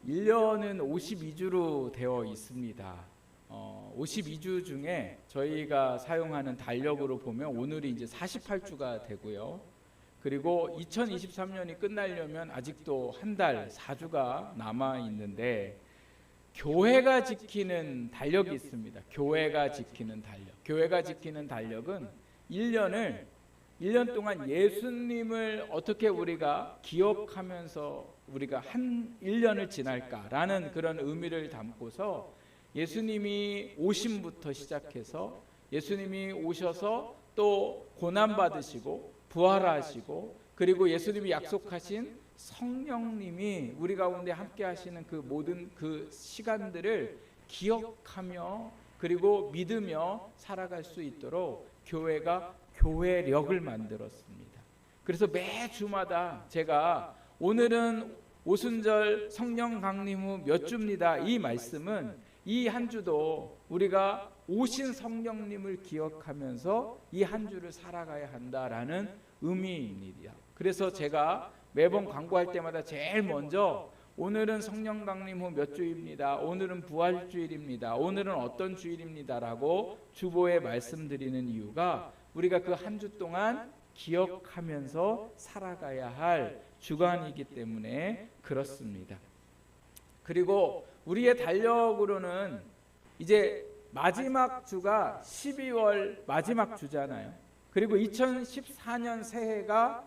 1년은 52주로 되어 있습니다. 52주 중에 저희가 사용하는 달력으로 보면 오늘이 이제 48주가 되고요. 그리고 2023년이 끝나려면 아직도 한 달 4주가 남아 있는데, 교회가 지키는 달력이 있습니다. 교회가 지키는 달력. 교회가 지키는 달력은 1년 동안 예수님을 어떻게 우리가 기억하면서 우리가 한 1년을 지날까라는 그런 의미를 담고서 예수님이 오심부터 시작해서 예수님이 오셔서 또 고난받으시고 부활하시고, 그리고 예수님이 약속하신 성령님이 우리 가운데 함께 하시는 그 모든 그 시간들을 기억하며 그리고 믿으며 살아갈 수 있도록 교회가 교회력을 만들었습니다. 그래서 매 주마다 제가 오늘은 오순절 성령 강림 후 몇 주입니다, 이 말씀은 이 한 주도 우리가 오신 성령님을 기억하면서 이 한 주를 살아가야 한다라는 의미입니다. 그래서 제가 매번 광고할 때마다 제일 먼저 오늘은 성령 강림 후 몇 주입니다, 오늘은 부활주일입니다, 오늘은 어떤 주일입니다 라고 주보에 말씀드리는 이유가 우리가 그 한 주 동안 기억하면서 살아가야 할 주간이기 때문에 그렇습니다. 그리고 우리의 달력으로는 이제 마지막 주가 12월 마지막 주잖아요. 그리고 2014년 새해가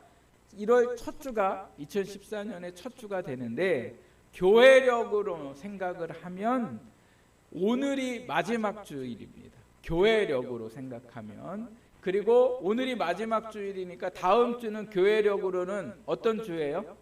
1월 첫 주가 2014년의 첫 주가 되는데, 교회력으로 생각을 하면 오늘이 마지막 주일입니다. 교회력으로 생각하면. 그리고 오늘이 마지막 주일이니까 다음 주는 교회력으로는 어떤 주예요?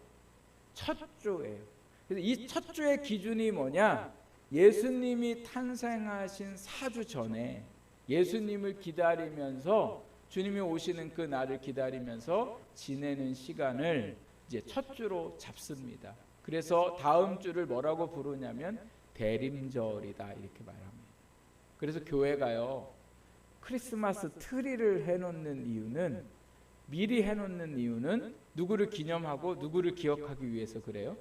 첫 주예요. 그래서 이 첫 주의 기준이 뭐냐? 예수님이 탄생하신 4주 전에 예수님을 기다리면서, 주님이 오시는 그 날을 기다리면서 지내는 시간을 이제 첫 주로 잡습니다. 그래서 다음 주를 뭐라고 부르냐면 대림절이다 이렇게 말합니다. 그래서 교회가요, 크리스마스 트리를 해놓는 이유는, 미리 해놓는 이유는 누구를 기념하고 누구를 기억하기 위해서 그래요?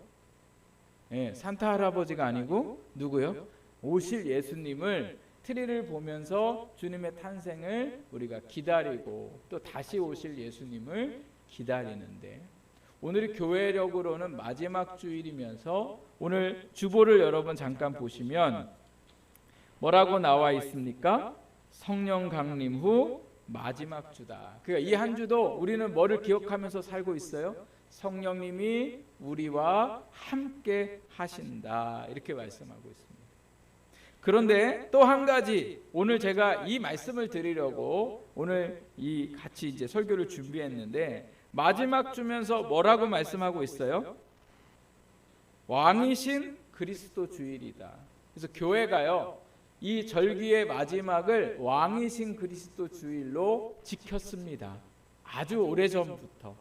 네, 산타 할아버지가 아니고 누구요? 오실 예수님을 트리를 보면서 주님의 탄생을 우리가 기다리고 또 다시 오실 예수님을 기다리는데, 오늘이 교회력으로는 마지막 주일이면서 오늘 주보를 여러분 잠깐 보시면 뭐라고 나와 있습니까? 성령 강림 후 마지막 주다. 그러니까 이 한 주도 우리는 뭐를 기억하면서 살고 있어요? 성령님이 우리와 함께 하신다 이렇게 말씀하고 있습니다. 그런데 또 한 가지, 오늘 제가 이 말씀을 드리려고 오늘 이 같이 이제 설교를 준비했는데, 마지막 주면서 뭐라고 말씀하고 있어요? 왕이신 그리스도 주일이다. 그래서 교회가요, 이 절기의 마지막을 왕이신 그리스도 주일로 지켰습니다. 아주 오래전부터.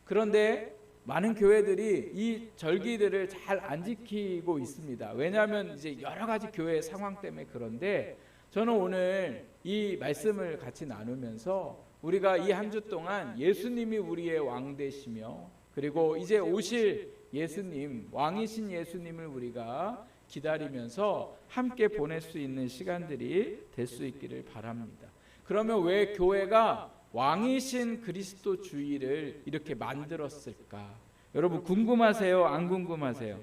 그런데 많은 교회들이 이 절기들을 잘 안 지키고 있습니다. 왜냐하면 이제 여러 가지 교회 상황 때문에. 그런데 저는 오늘 이 말씀을 같이 나누면서 우리가 이 한 주 동안 예수님이 우리의 왕 되시며, 그리고 이제 오실 예수님, 왕이신 예수님을 우리가 기다리면서 함께 보낼 수 있는 시간들이 될 수 있기를 바랍니다. 그러면 왜 교회가 왕이신 그리스도 주일을 이렇게 만들었을까? 여러분 궁금하세요? 안 궁금하세요?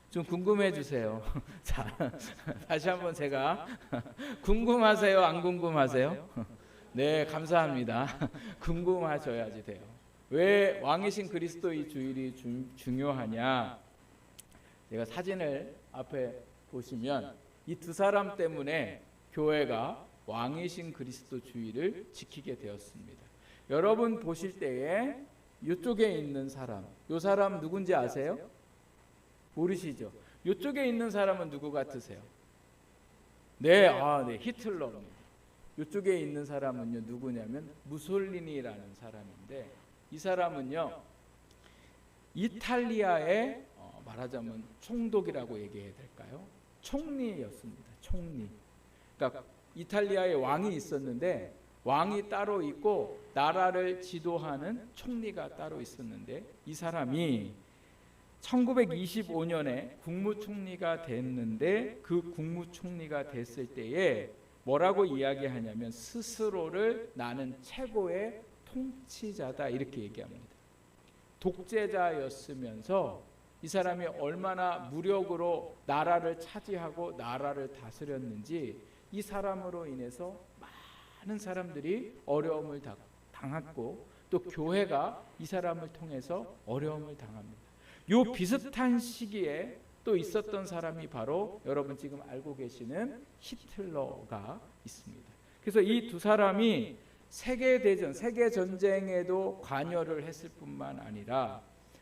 좀 궁금해 주세요. 자, 다시 한번 제가 궁금하세요? 안 궁금하세요? 네, 감사합니다. 궁금하셔야지 돼요. 왜 왕이신 그리스도의 주일이 중요하냐? 제가 사진을 앞에 보시면 이 두 사람 때문에 교회가 왕이신 그리스도 주일을 지키게 되었습니다. 여러분 보실 때에 이쪽에 있는 사람, 이 사람 누군지 아세요? 모르시죠? 이쪽에 있는 사람은 누구 같으세요? 네, 네, 히틀러입니다. 이쪽에 있는 사람은요, 누구냐면 무솔리니라는 사람인데, 이 사람은요 이탈리아의 말하자면 총독이라고 얘기해야 될까요? 총리였습니다. 총리. 그러니까 이탈리아에 왕이 있었는데, 왕이 따로 있고 나라를 지도하는 총리가 따로 있었는데, 이 사람이 1925년에 국무총리가 됐는데 그 국무총리가 됐을 때에 뭐라고 이야기하냐면 스스로를 나는 최고의 통치자다 이렇게 얘기합니다. 독재자였으면서 이 사람이 얼마나 무력으로 나라를 차지하고 나라를 다스렸는지 이 사람으로 인해서 많은 사람들이 어려움을 당했고 또 교회가 이 사람을 통해서 어려움을 당합니다. 요 비슷한 시기에 또 있었던 사람이 바로 여러분 지금 알고 계시는 히틀러가 있습니다. 그래서 이 두 사람이 세계대전, 세계전쟁에도 관여를 했을 뿐만 아니라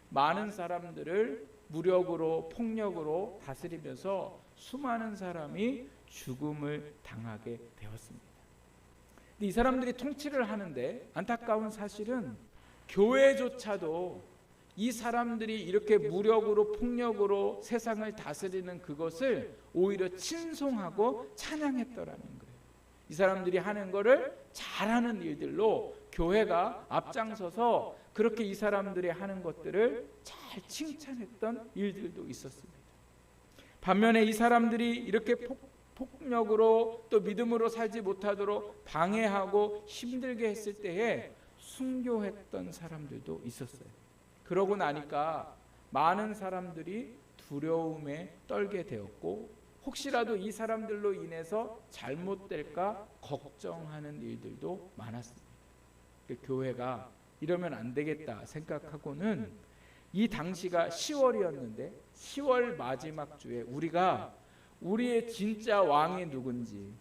많은 사람들을 무력으로 폭력으로 다스리면서 수많은 사람이 죽음을 당하게 되었습니다. 이 사람들이 통치를 하는데 안타까운 사실은 교회조차도 이 사람들이 이렇게 무력으로 폭력으로 세상을 다스리는 그것을 오히려 친송하고 찬양했더라는 거예요. 이 사람들이 하는 거를 잘하는 일들로 교회가 앞장서서 그렇게 이 사람들이 하는 것들을 잘 칭찬했던 일들도 있었습니다. 반면에 이 사람들이 이렇게 폭력으로 또 믿음으로 살지 못하도록 방해하고 힘들게 했을 때에 순교했던 사람들도 있었어요. 그러고 나니까 많은 사람들이 두려움에 떨게 되었고 혹시라도 이 사람들로 인해서 잘못될까 걱정하는 일들도 많았습니다. 교회가 이러면 안 되겠다 생각하고는 이 당시가 10월이었는데 10월 마지막 주에 우리가 우리의 진짜 왕이 누군지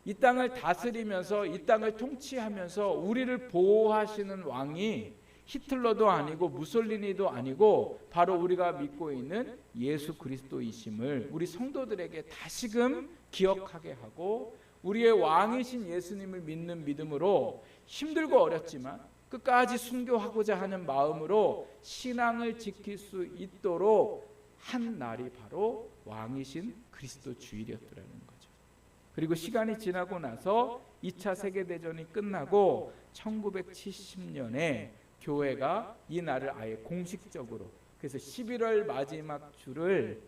이 땅을 다스리면서 이 땅을 통치하면서 우리를 보호하시는 왕이 히틀러도 아니고 무솔리니도 아니고 바로 우리가 믿고 있는 예수 그리스도이심을 우리 성도들에게 다시금 기억하게 하고 우리의 왕이신 예수님을 믿는 믿음으로 힘들고 어렵지만 끝까지 순교하고자 하는 마음으로 신앙을 지킬 수 있도록 한 날이 바로 왕이신 그리스도 주일이었더라는 거죠. 그리고 시간이 지나고 나서 2차 세계대전이 끝나고 1970년에 교회가 이 날을 아예 공식적으로 그래서 11월 마지막 주를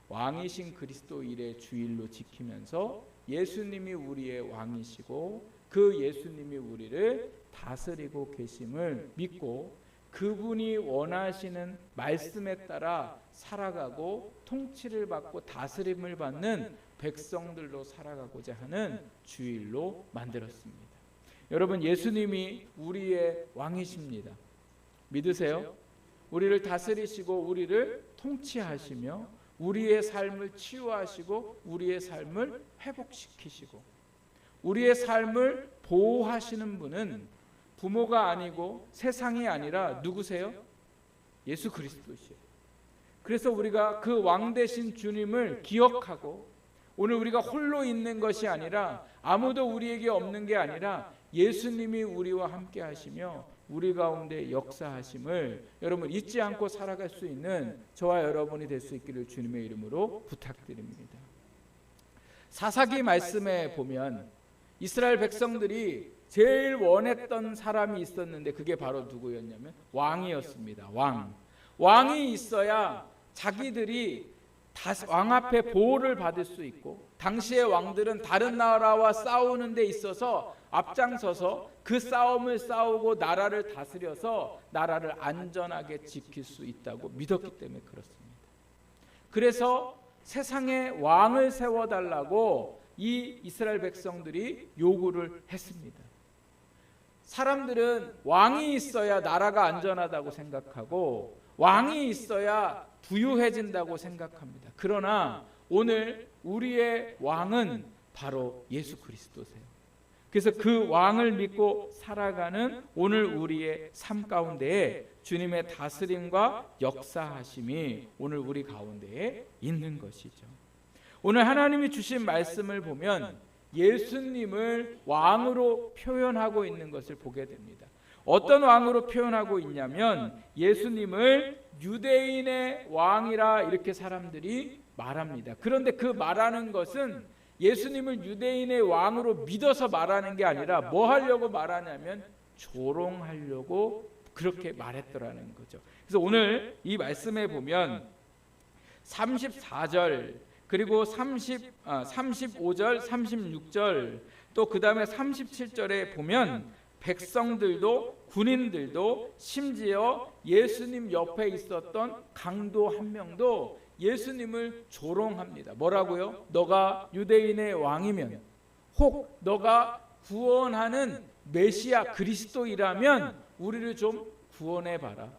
왕이신 그리스도일의 주일로 지키면서 예수님이 우리의 왕이시고 그 예수님이 우리를 다스리고 계심을 믿고 그분이 원하시는 말씀에 따라 살아가고 통치를 받고 다스림을 받는 백성들로 살아가고자 하는 주일로 만들었습니다. 여러분 예수님이 우리의 왕이십니다. 믿으세요? 우리를 다스리시고 우리를 통치하시며 우리의 삶을 치유하시고 우리의 삶을 회복시키시고 우리의 삶을 보호하시는 분은 부모가 아니고 세상이 아니라 누구세요? 예수 그리스도시에요. 그래서 우리가 그 왕 되신 주님을 기억하고 오늘 우리가 홀로 있는 것이 아니라 아무도 우리에게 없는 게 아니라 예수님이 우리와 함께 하시며 우리 가운데 역사하심을 여러분 잊지 않고 살아갈 수 있는 저와 여러분이 될 수 있기를 주님의 이름으로 부탁드립니다. 사사기 말씀에 보면 이스라엘 백성들이 제일 원했던 사람이 있었는데 그게 바로 누구였냐면 왕이었습니다. 왕이 있어야 자기들이 왕 앞에 보호를 받을 수 있고 당시의 왕들은 다른 나라와 싸우는 데 있어서 앞장서서 그 싸움을 싸우고 나라를 다스려서 나라를 안전하게 지킬 수 있다고 믿었기 때문에 그렇습니다. 그래서 세상에 왕을 세워달라고 이 이스라엘 백성들이 요구를 했습니다. 사람들은 왕이 있어야 나라가 안전하다고 생각하고 왕이 있어야 부유해진다고 생각합니다. 그러나 오늘 우리의 왕은 바로 예수 그리스도세요. 그래서 그 왕을 믿고 살아가는 오늘 우리의 삶 가운데에 주님의 다스림과 역사하심이 오늘 우리 가운데에 있는 것이죠. 오늘 하나님이 주신 말씀을 보면 예수님을 왕으로 표현하고 있는 것을 보게 됩니다. 어떤 왕으로 표현하고 있냐면 예수님을 유대인의 왕이라 이렇게 사람들이 말합니다. 그런데 그 말하는 것은 예수님을 유대인의 왕으로 믿어서 말하는 게 아니라 뭐 하려고 말하냐면 조롱하려고 그렇게 말했더라는 거죠. 그래서 오늘 이 말씀에 보면 34절, 그리고 35절, 36절, 또 그 다음에 37절에 보면 백성들도 군인들도 심지어 예수님 옆에 있었던 강도 한 명도 예수님을 조롱합니다. 뭐라고요? 너가 유대인의 왕이면, 혹 너가 구원하는 메시아 그리스도이라면 우리를 좀 구원해봐라.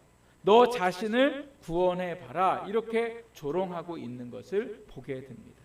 너 자신을 구원해봐라. 이렇게 조롱하고 있는 것을 보게 됩니다.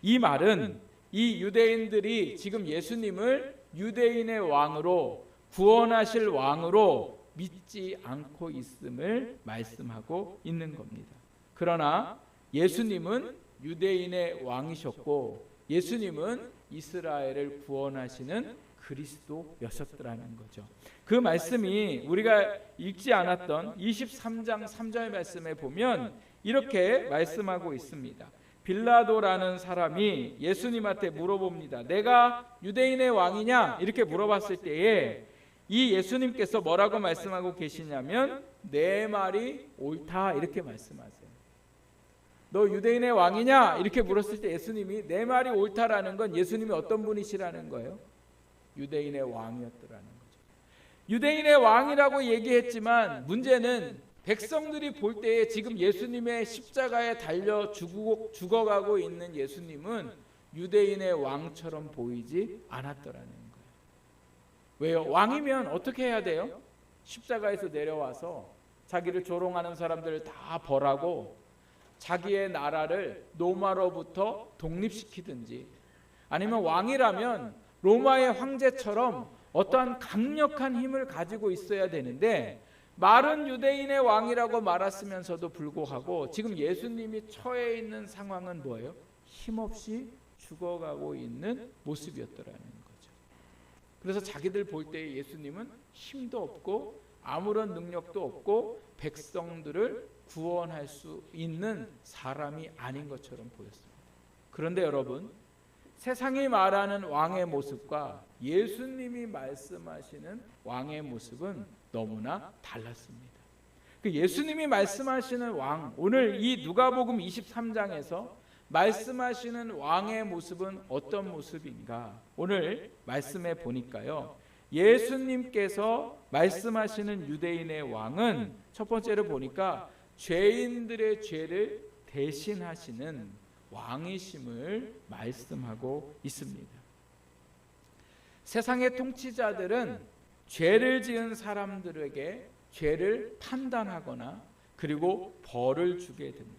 이 말은 이 유대인들이 지금 예수님을 유대인의 왕으로, 구원하실 왕으로 믿지 않고 있음을 말씀하고 있는 겁니다. 그러나 예수님은 유대인의 왕이셨고 예수님은 이스라엘을 구원하시는 그리스도였었더라는 거죠. 그 말씀이 우리가 읽지 않았던 23장 3절 말씀에 보면 이렇게 말씀하고 있습니다. 빌라도라는 사람이 예수님한테 물어봅니다. 내가 유대인의 왕이냐? 이렇게 물어봤을 때에 이 예수님께서 뭐라고 말씀하고 계시냐면 내 말이 옳다 이렇게 말씀하세요. 너 유대인의 왕이냐? 이렇게 물었을 때 예수님이 내 말이 옳다라는 건 예수님이 어떤 분이시라는 거예요? 유대인의 왕이었더라는 거죠. 유대인의 왕이라고 얘기했지만 문제는 백성들이 볼 때에 지금 예수님의 십자가에 달려 죽어가고 있는 예수님은 유대인의 왕처럼 보이지 않았더라는 거예요. 왜요? 왕이면 어떻게 해야 돼요? 십자가에서 내려와서 자기를 조롱하는 사람들을 다 벌하고 자기의 나라를 로마로부터 독립시키든지, 아니면 왕이라면 로마의 황제처럼 어떠한 강력한 힘을 가지고 있어야 되는데 말은 유대인의 왕이라고 말했으면서도 불구하고 지금 예수님이 처해 있는 상황은 뭐예요? 힘없이 죽어가고 있는 모습이었더라는 거죠. 그래서 자기들 볼 때 예수님은 힘도 없고 아무런 능력도 없고 백성들을 구원할 수 있는 사람이 아닌 것처럼 보였습니다. 그런데 여러분, 세상이 말하는 왕의 모습과 예수님이 말씀하시는 왕의 모습은 너무나 달랐습니다. 그 예수님이 말씀하시는 왕, 오늘 이 누가복음 23장에서 말씀하시는 왕의 모습은 어떤 모습인가? 오늘 말씀해 보니까요, 예수님께서 말씀하시는 유대인의 왕은 첫 번째로 보니까 죄인들의 죄를 대신하시는 왕이심을 말씀하고 있습니다. 세상의 통치자들은 죄를 지은 사람들에게 죄를 판단하거나 그리고 벌을 주게 됩니다.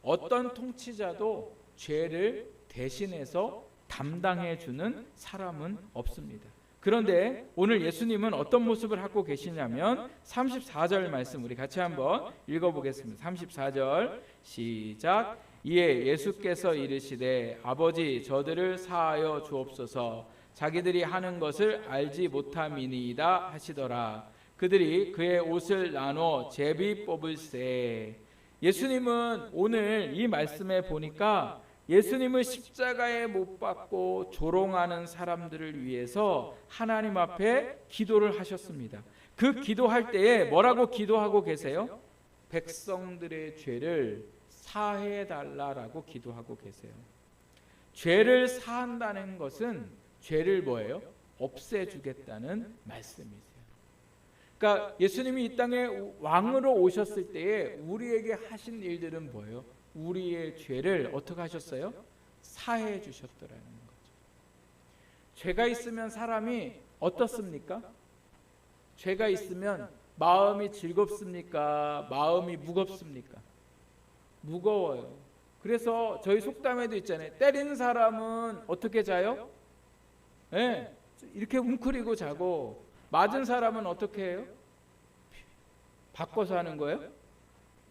어떤 통치자도 죄를 대신해서 담당해 주는 사람은 없습니다. 그런데 오늘 예수님은 어떤 모습을 하고 계시냐면 34절 말씀 우리 같이 한번 읽어보겠습니다. 34절 시작. 이에 예수께서 이르시되 아버지 저들을 사하여 주옵소서, 자기들이 하는 것을 알지 못함이니이다 하시더라. 그들이 그의 옷을 나눠 제비 뽑을세. 예수님은 오늘 이 말씀에 보니까 예수님을 십자가에 못 박고 조롱하는 사람들을 위해서 하나님 앞에 기도를 하셨습니다. 그 기도할 때에 뭐라고 기도하고 계세요? 백성들의 죄를 사해달라라고 기도하고 계세요. 죄를 사한다는 것은 죄를 뭐예요? 없애주겠다는 말씀이세요. 그러니까 예수님이 이 땅에 왕으로 오셨을 때에 우리에게 하신 일들은 뭐예요? 우리의 죄를 어떻게 하셨어요? 사해 주셨더라는 거죠. 죄가 있으면 사람이 어떻습니까? 죄가 있으면 마음이 즐겁습니까? 마음이 무겁습니까? 무거워요. 그래서 저희 속담에도 있잖아요. 때린 사람은 어떻게 자요? 네, 이렇게 웅크리고 자고, 맞은 사람은 어떻게 해요? 바꿔서 하는 거예요?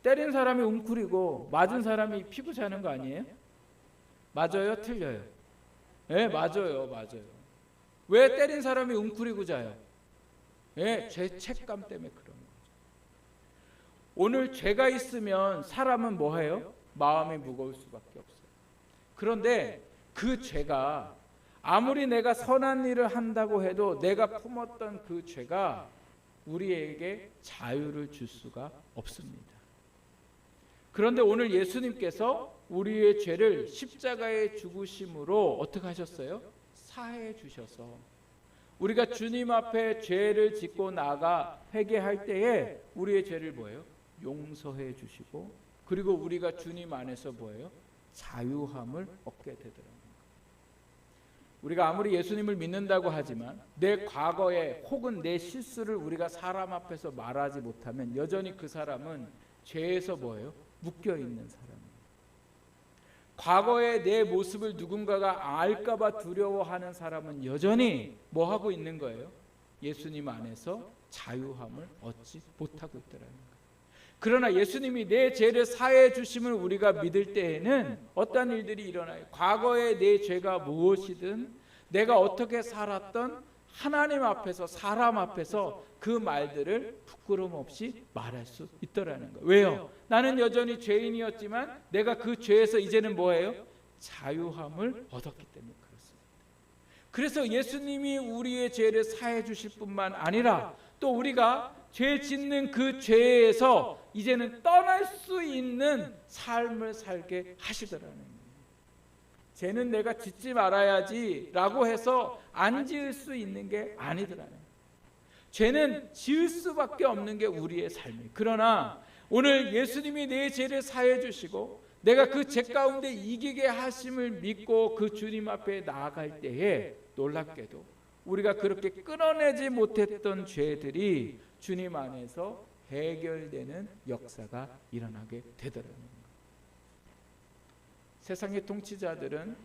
때린 사람이 웅크리고 맞은 사람이 피고 자는 거 아니에요? 맞아요? 틀려요? 네, 맞아요. 왜 때린 사람이 웅크리고 자요? 네, 죄책감 때문에 그런 거죠. 오늘 죄가 있으면 사람은 뭐 해요? 마음이 무거울 수밖에 없어요. 그런데 그 죄가 아무리 내가 선한 일을 한다고 해도 내가 품었던 그 죄가 우리에게 자유를 줄 수가 없습니다. 그런데 오늘 예수님께서 우리의 죄를 십자가에 죽으심으로 어떻게 하셨어요? 사해 주셔서 우리가 주님 앞에 죄를 짓고 나가 회개할 때에 우리의 죄를 뭐예요? 용서해 주시고, 그리고 우리가 주님 안에서 뭐예요? 자유함을 얻게 되더라고요. 우리가 아무리 예수님을 믿는다고 하지만 내 과거에 혹은 내 실수를 우리가 사람 앞에서 말하지 못하면 여전히 그 사람은 죄에서 뭐예요? 묶여 있는 사람이에요. 과거의 내 모습을 누군가가 알까봐 두려워하는 사람은 여전히 뭐 하고 있는 거예요? 예수님 안에서 자유함을 얻지 못하고 있더라는 거예요. 그러나 예수님이 내 죄를 사해 주심을 우리가 믿을 때에는 어떤 일들이 일어나요? 과거의 내 죄가 무엇이든 내가 어떻게 살았던 하나님 앞에서, 사람 앞에서 그 말들을 부끄럼 없이 말할 수 있더라는 거예요. 왜요? 나는 여전히 죄인이었지만 내가 그 죄에서 이제는 뭐예요? 자유함을 얻었기 때문에 그렇습니다. 그래서 예수님이 우리의 죄를 사해 주실 뿐만 아니라 또 우리가 죄 짓는 그 죄에서 이제는 떠날 수 있는 삶을 살게 하시더라는 거예요. 죄는 내가 짓지 말아야지 라고 해서 안 지을 수 있는 게 아니더라는 거예요. 죄는 지을 수밖에 없는 게 우리의 삶이에요. 그러나 오늘 예수님이 내 죄를 사해 주시고 내가 그 죄 가운데 이기게 하심을 믿고 그 주님 앞에 나아갈 때에 놀랍게도 우리가 그렇게 끊어내지 못했던 죄들이 주님 안에서 해결되는 역사가 일어나게 되더라는 거예요. 세상의 통치자들은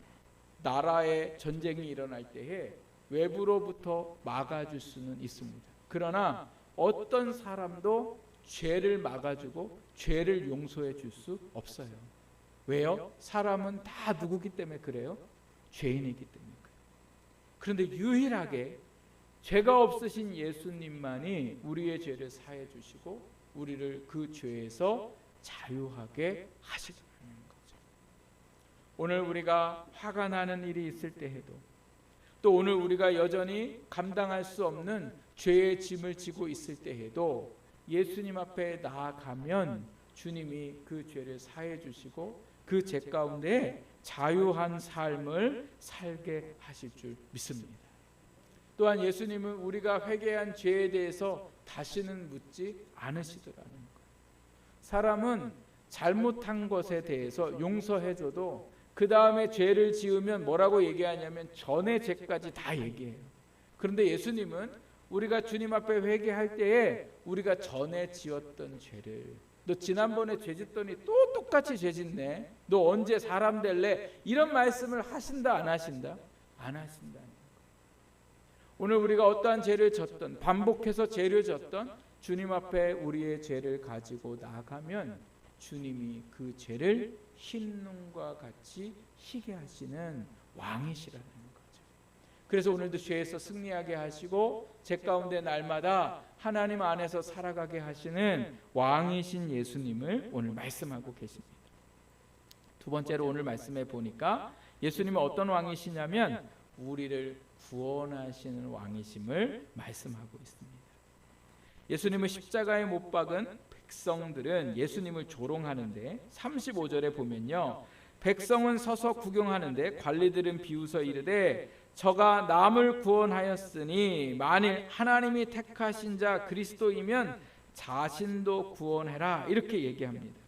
나라의 전쟁이 일어날 때에 외부로부터 막아줄 수는 있습니다. 그러나 어떤 사람도 죄를 막아주고 죄를 용서해 줄 수 없어요. 왜요? 사람은 다 누구기 때문에 그래요? 죄인이기 때문에 그래요. 그런데 유일하게 죄가 없으신 예수님만이 우리의 죄를 사해 주시고 우리를 그 죄에서 자유하게 하시더라는 거죠. 오늘 우리가 화가 나는 일이 있을 때 해도, 또 오늘 우리가 여전히 감당할 수 없는 죄의 짐을 지고 있을 때 해도 예수님 앞에 나아가면 주님이 그 죄를 사해 주시고 그 죄 가운데 자유한 삶을 살게 하실 줄 믿습니다. 또한 예수님은 우리가 회개한 죄에 대해서 다시는 묻지 않으시더라는 거예요. 사람은 잘못한 것에 대해서 용서해줘도 그 다음에 죄를 지으면 뭐라고 얘기하냐면 전의 죄까지 다 얘기해요. 그런데 예수님은 우리가 주님 앞에 회개할 때에 우리가 전에 지었던 죄를, 너 지난번에 죄 짓더니 또 똑같이 죄 짓네, 너 언제 사람 될래, 이런 말씀을 하신다 안 하신다? 안 하신다. 오늘 우리가 어떠한 죄를 졌던, 반복해서 죄를 졌던 주님 앞에 우리의 죄를 가지고 나가면 주님이 그 죄를 흰 눈과 같이 희게 하시는 왕이시라는 거죠. 그래서 오늘도 죄에서 승리하게 하시고 죄 가운데 날마다 하나님 안에서 살아가게 하시는 왕이신 예수님을 오늘 말씀하고 계십니다. 두 번째로 오늘 말씀해 보니까 예수님은 어떤 왕이시냐면 우리를 구원하시는 왕이심을 말씀하고 있습니다. 예수님을 십자가에 못 박은 백성들은 예수님을 조롱하는데 35절에 보면요, 백성은 서서 구경하는데 관리들은 비웃어 이르되 저가 남을 구원하였으니 만일 하나님이 택하신 자 그리스도이면 자신도 구원해라, 이렇게 얘기합니다.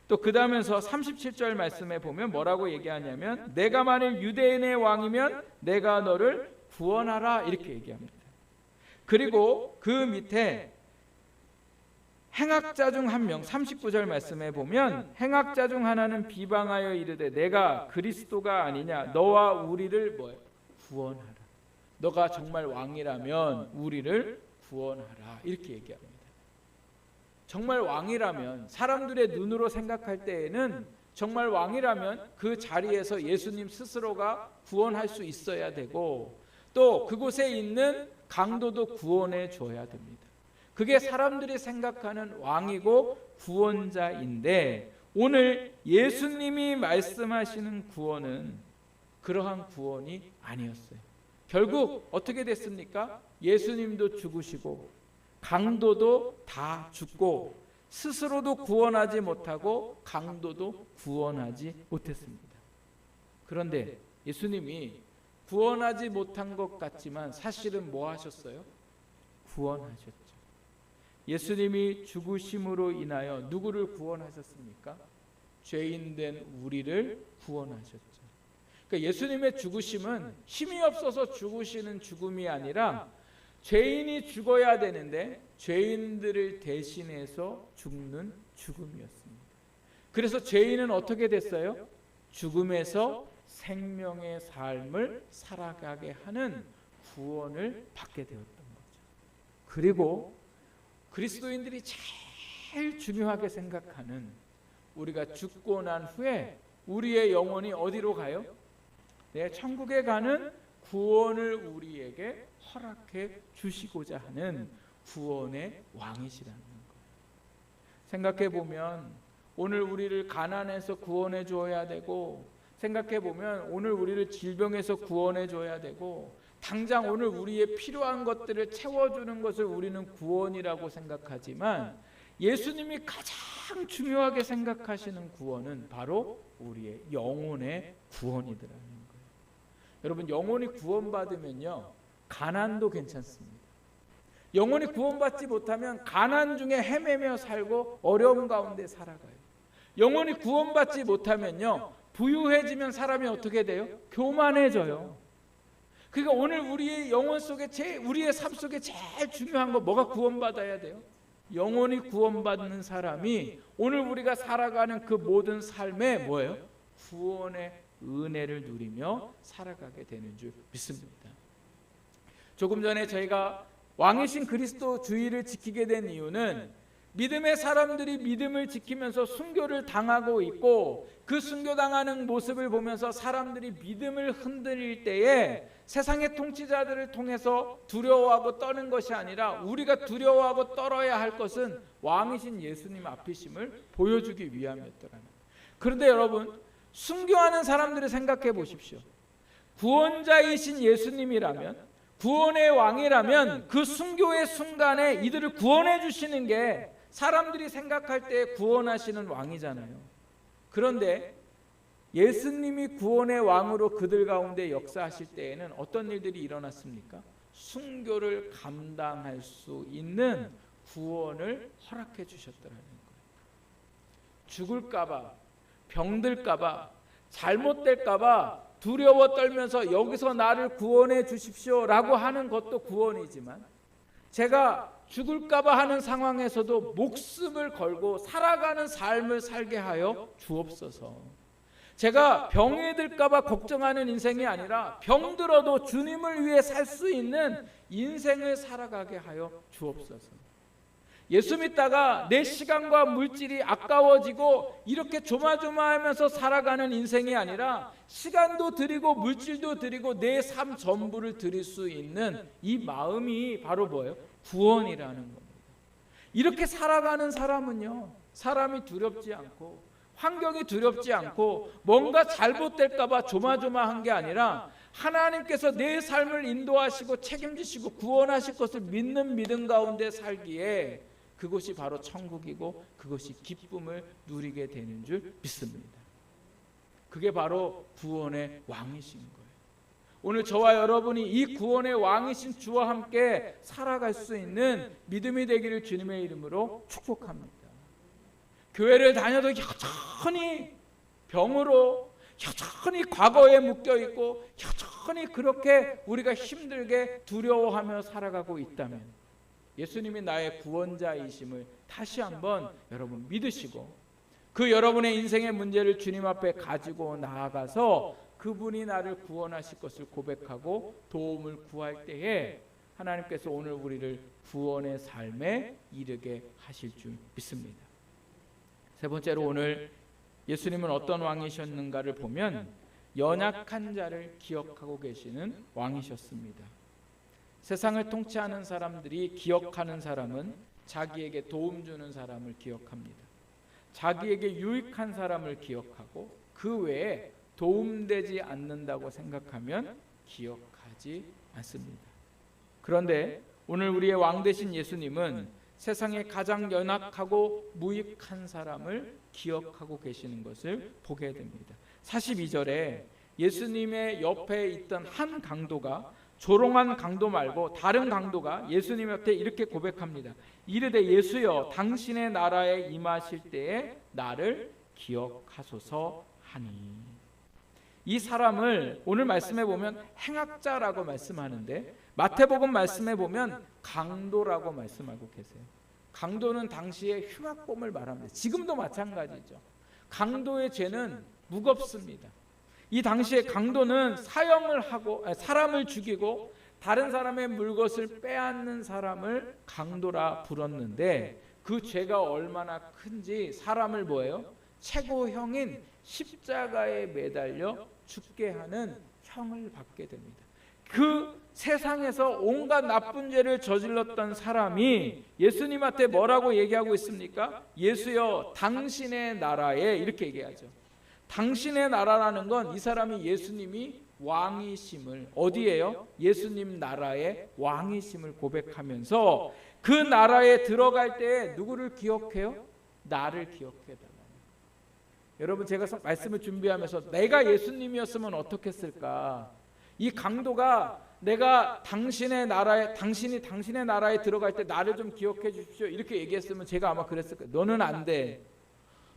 또 그 다음에서 37절 말씀에 보면 뭐라고 얘기하냐면 내가 만일 유대인의 왕이면 내가 너를 구원하라, 이렇게 얘기합니다. 그리고 그 밑에 행악자 중 한 명, 39절 말씀에 보면 행악자 중 하나는 비방하여 이르되 내가 그리스도가 아니냐, 너와 우리를 구원하라, 너가 정말 왕이라면 우리를 구원하라, 이렇게 얘기합니다. 정말 왕이라면, 사람들의 눈으로 생각할 때에는 정말 왕이라면 그 자리에서 예수님 스스로가 구원할 수 있어야 되고 또 그곳에 있는 강도도 구원해 줘야 됩니다. 그게 사람들이 생각하는 왕이고 구원자인데 오늘 예수님이 말씀하시는 구원은 그러한 구원이 아니었어요. 결국 어떻게 됐습니까? 예수님도 죽으시고 강도도 다 죽고 스스로도 구원하지 못하고 강도도 구원하지 못했습니다. 그런데 예수님이 구원하지 못한 것 같지만 사실은 뭐 하셨어요? 구원하셨죠. 예수님이 죽으심으로 인하여 누구를 구원하셨습니까? 죄인된 우리를 구원하셨죠. 그러니까 예수님의 죽으심은 힘이 없어서 죽으시는 죽음이 아니라 죄인이 죽어야 되는데 죄인들을 대신해서 죽는 죽음이었습니다. 그래서 죄인은 어떻게 됐어요? 죽음에서 생명의 삶을 살아가게 하는 구원을 받게 되었던 거죠. 그리고 그리스도인들이 제일 중요하게 생각하는, 우리가 죽고 난 후에 우리의 영혼이 어디로 가요? 네, 천국에 가는 구원을 우리에게 허락해 주시고자 하는 구원의 왕이시라는 거예요. 생각해 보면 오늘 우리를 가난에서 구원해 줘야 되고, 생각해 보면 오늘 우리를 질병에서 구원해 줘야 되고, 당장 오늘 우리의 필요한 것들을 채워주는 것을 우리는 구원이라고 생각하지만 예수님이 가장 중요하게 생각하시는 구원은 바로 우리의 영혼의 구원이더라는 거예요. 여러분, 영혼이 구원받으면요, 가난도 괜찮습니다. 영혼이 구원받지 못하면 가난 중에 헤매며 살고 어려움 가운데 살아가요. 영혼이 구원받지 못하면요, 부유해지면 사람이 어떻게 돼요? 교만해져요. 그러니까 오늘 우리의 영혼 속에 우리의 삶 속에 제일 중요한 거 뭐가 구원받아야 돼요? 영혼이 구원받는 사람이 오늘 우리가 살아가는 그 모든 삶에 뭐예요? 구원의 은혜를 누리며 살아가게 되는 줄 믿습니다. 조금 전에 저희가 왕이신 그리스도 주의를 지키게 된 이유는 믿음의 사람들이 믿음을 지키면서 순교를 당하고 있고, 그 순교당하는 모습을 보면서 사람들이 믿음을 흔들릴 때에 세상의 통치자들을 통해서 두려워하고 떠는 것이 아니라 우리가 두려워하고 떨어야 할 것은 왕이신 예수님 앞이심을 보여주기 위함이었더라는. 그런데 여러분, 순교하는 사람들을 생각해 보십시오. 구원자이신 예수님이라면, 구원의 왕이라면 그 순교의 순간에 이들을 구원해 주시는 게 사람들이 생각할 때 구원하시는 왕이잖아요. 그런데 예수님이 구원의 왕으로 그들 가운데 역사하실 때에는 어떤 일들이 일어났습니까? 순교를 감당할 수 있는 구원을 허락해 주셨더라는 거예요. 죽을까 봐, 병들까 봐, 잘못될까 봐 두려워 떨면서 여기서 나를 구원해 주십시오 라고 하는 것도 구원이지만, 제가 죽을까 봐 하는 상황에서도 목숨을 걸고 살아가는 삶을 살게 하여 주옵소서. 제가 병에 들까 봐 걱정하는 인생이 아니라 병들어도 주님을 위해 살 수 있는 인생을 살아가게 하여 주옵소서. 예수 믿다가 내 시간과 물질이 아까워지고 이렇게 조마조마하면서 살아가는 인생이 아니라 시간도 드리고 물질도 드리고 내 삶 전부를 드릴 수 있는 이 마음이 바로 뭐예요? 구원이라는 겁니다. 이렇게 살아가는 사람은요, 사람이 두렵지 않고 환경이 두렵지 않고 뭔가 잘못될까 봐 조마조마한 게 아니라 하나님께서 내 삶을 인도하시고 책임지시고 구원하실 것을 믿는 믿음 가운데 살기에 그것이 바로 천국이고 그것이 기쁨을 누리게 되는 줄 믿습니다. 그게 바로 구원의 왕이신 거예요. 오늘 저와 여러분이 이 구원의 왕이신 주와 함께 살아갈 수 있는 믿음이 되기를 주님의 이름으로 축복합니다. 교회를 다녀도 여전히 병으로, 여전히 과거에 묶여있고 여전히 그렇게 우리가 힘들게 두려워하며 살아가고 있다면 예수님이 나의 구원자이심을 다시 한번 여러분 믿으시고, 그 여러분의 인생의 문제를 주님 앞에 가지고 나아가서 그분이 나를 구원하실 것을 고백하고 도움을 구할 때에 하나님께서 오늘 우리를 구원의 삶에 이르게 하실 줄 믿습니다. 세 번째로, 오늘 예수님은 어떤 왕이셨는가를 보면 연약한 자를 기억하고 계시는 왕이셨습니다. 세상을 통치하는 사람들이 기억하는 사람은 자기에게 도움 주는 사람을 기억합니다. 자기에게 유익한 사람을 기억하고 그 외에 도움되지 않는다고 생각하면 기억하지 않습니다. 그런데 오늘 우리의 왕 되신 예수님은 세상에 가장 연약하고 무익한 사람을 기억하고 계시는 것을 보게 됩니다. 42절에 예수님의 옆에 있던 한 강도가 조롱한 강도 말고 다른 강도가 예수님 옆에 이렇게 고백합니다. 이르되 예수여 당신의 나라에 임하실 때에 나를 기억하소서 하니. 이 사람을 오늘 말씀해 보면 행악자라고 말씀하는데 마태복음 말씀해 보면 강도라고 말씀하고 계세요. 강도는 당시의 흉악범을 말합니다. 지금도 마찬가지죠. 강도의 죄는 무겁습니다. 이 당시에 강도는 사형을 하고 사람을 죽이고 다른 사람의 물것을 빼앗는 사람을 강도라 불렀는데 그 죄가 얼마나 큰지 사람을 뭐예요? 최고형인 십자가에 매달려 죽게 하는 형을 받게 됩니다. 그 세상에서 온갖 나쁜 죄를 저질렀던 사람이 예수님한테 뭐라고 얘기하고 있습니까? 예수여 당신의 나라에, 이렇게 얘기하죠. 당신의 나라라는 건 이 사람이 예수님이 왕이심을, 어디에요? 예수님 나라의 왕이심을 고백하면서 그 나라에 들어갈 때 누구를 기억해요? 나를 기억해달라. 여러분, 제가 말씀을 준비하면서 내가 예수님이었으면 어떻게 했을까? 이 강도가 내가 당신의 나라에, 당신이 당신의 나라에 들어갈 때 나를 좀 기억해 주십시오 이렇게 얘기했으면 제가 아마 그랬을 거예요. 너는 안 돼.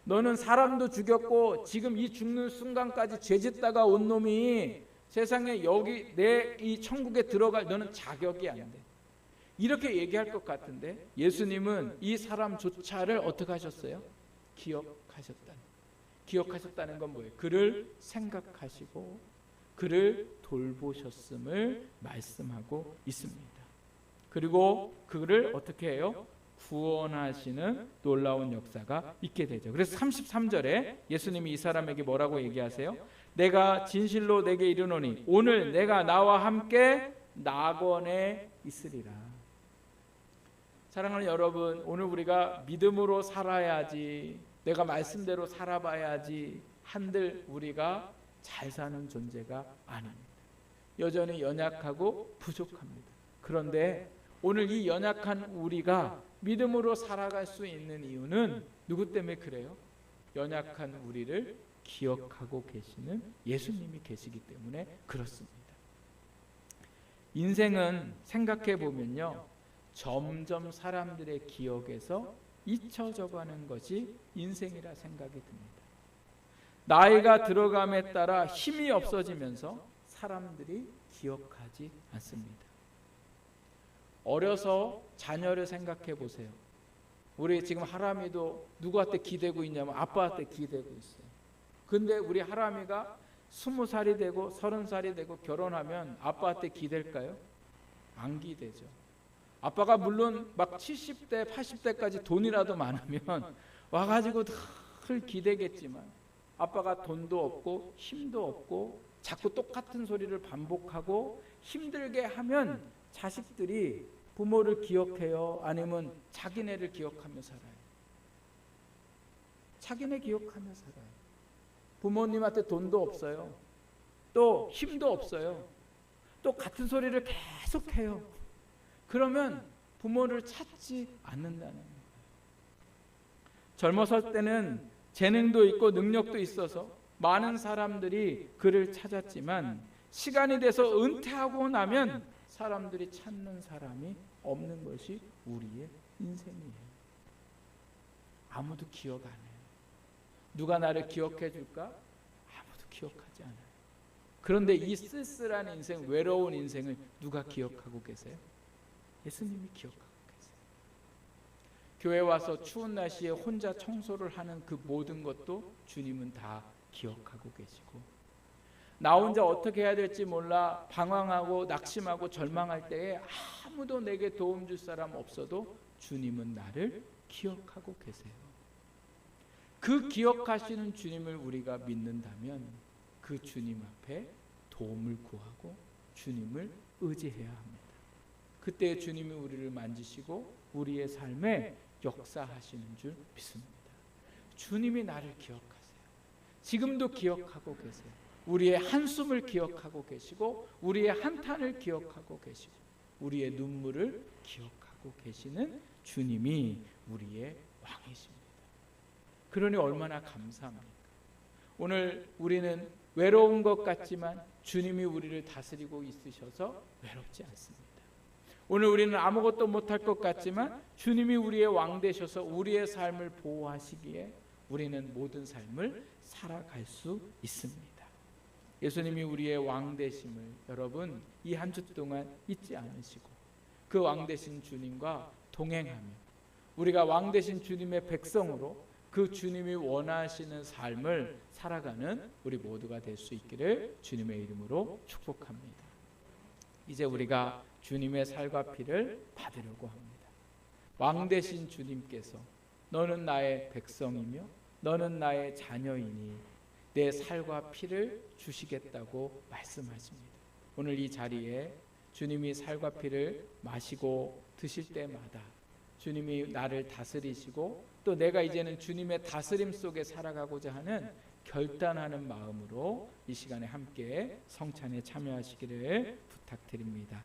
너는 사람도 죽였고 지금 이 죽는 순간까지 죄짓다가 온 놈이 세상에 여기 내 이 천국에 들어갈 너는 자격이 안 돼. 이렇게 얘기할 것 같은데 예수님은 이 사람조차를 어떻게 하셨어요? 기억하셨다는 건 뭐예요? 그를 생각하시고 그를 돌보셨음을 말씀하고 있습니다. 그리고 그를 어떻게 해요? 구원하시는 놀라운 역사가 있게 되죠. 그래서 33절에 예수님이 이 사람에게 뭐라고 얘기하세요? 내가 진실로 내게 이르노니 오늘 내가 나와 함께 낙원에 있으리라. 사랑하는 여러분, 오늘 우리가 믿음으로 살아야지, 내가 말씀대로 살아봐야지 한들 우리가 잘 사는 존재가 아닙니다. 여전히 연약하고 부족합니다. 그런데 오늘 이 연약한 우리가 믿음으로 살아갈 수 있는 이유는 누구 때문에 그래요? 연약한 우리를 기억하고 계시는 예수님이 계시기 때문에 그렇습니다. 인생은 생각해 보면요, 점점 사람들의 기억에서 잊혀져가는 것이 인생이라 생각이 듭니다. 나이가 들어감에 따라 힘이 없어지면서 사람들이 기억하지 않습니다. 어려서 자녀를 생각해 보세요. 우리 지금 하람이도 누구한테 기대고 있냐면 아빠한테 기대고 있어요. 근데 우리 하람이가 20살이 되고 30살이 되고 결혼하면 아빠한테 기댈까요? 안 기대죠. 아빠가 물론 막 70대 80대까지 돈이라도 많으면 와가지고 늘 기대겠지만 아빠가 돈도 없고 힘도 없고 자꾸 똑같은 소리를 반복하고 힘들게 하면 자식들이 부모를 기억해요? 아니면 자기네를 기억하며 살아요? 자기네 기억하며 살아요. 부모님한테 돈도 없어요. 또 힘도 없어요. 또 같은 소리를 계속해요. 그러면 부모를 찾지 않는다는 거예요. 젊었을 때는 재능도 있고 능력도 있어서 많은 사람들이 그를 찾았지만 시간이 돼서 은퇴하고 나면 사람들이 찾는 사람이 없는 것이 우리의 인생이에요. 아무도 기억 안 해요. 누가 나를 기억해 줄까? 아무도 기억하지 않아요. 그런데 이 쓸쓸한 인생, 외로운 인생을 누가 기억하고 계세요? 예수님이 기억하고 계세요. 교회 와서 추운 날씨에 혼자 청소를 하는 그 모든 것도 주님은 다 기억하고 계시고, 나 혼자 어떻게 해야 될지 몰라 방황하고 낙심하고 절망할 때에 아무도 내게 도움 줄 사람 없어도 주님은 나를 기억하고 계세요. 그 기억하시는 주님을 우리가 믿는다면 그 주님 앞에 도움을 구하고 주님을 의지해야 합니다. 그때 주님이 우리를 만지시고 우리의 삶에 역사하시는 줄 믿습니다. 주님이 나를 기억하세요. 지금도 기억하고 계세요. 우리의 한숨을 기억하고 계시고 우리의 한탄을 기억하고 계시고 우리의 눈물을 기억하고 계시는 주님이 우리의 왕이십니다. 그러니 얼마나 감사합니까? 오늘 우리는 외로운 것 같지만 주님이 우리를 다스리고 있으셔서 외롭지 않습니다. 오늘 우리는 아무것도 못할 것 같지만 주님이 우리의 왕 되셔서 우리의 삶을 보호하시기에 우리는 모든 삶을 살아갈 수 있습니다. 예수님이 우리의 왕 되심을 여러분 이 한 주 동안 잊지 않으시고 그 왕 되신 주님과 동행하며 우리가 왕 되신 주님의 백성으로 그 주님이 원하시는 삶을 살아가는 우리 모두가 될 수 있기를 주님의 이름으로 축복합니다. 이제 우리가 주님의 살과 피를 받으려고 합니다. 왕 되신 주님께서 너는 나의 백성이며 너는 나의 자녀이니 내 살과 피를 주시겠다고 말씀하십니다. 오늘 이 자리에 주님이 살과 피를 마시고 드실 때마다 주님이 나를 다스리시고 또 내가 이제는 주님의 다스림 속에 살아가고자 하는 결단하는 마음으로 이 시간에 함께 성찬에 참여하시기를 부탁드립니다.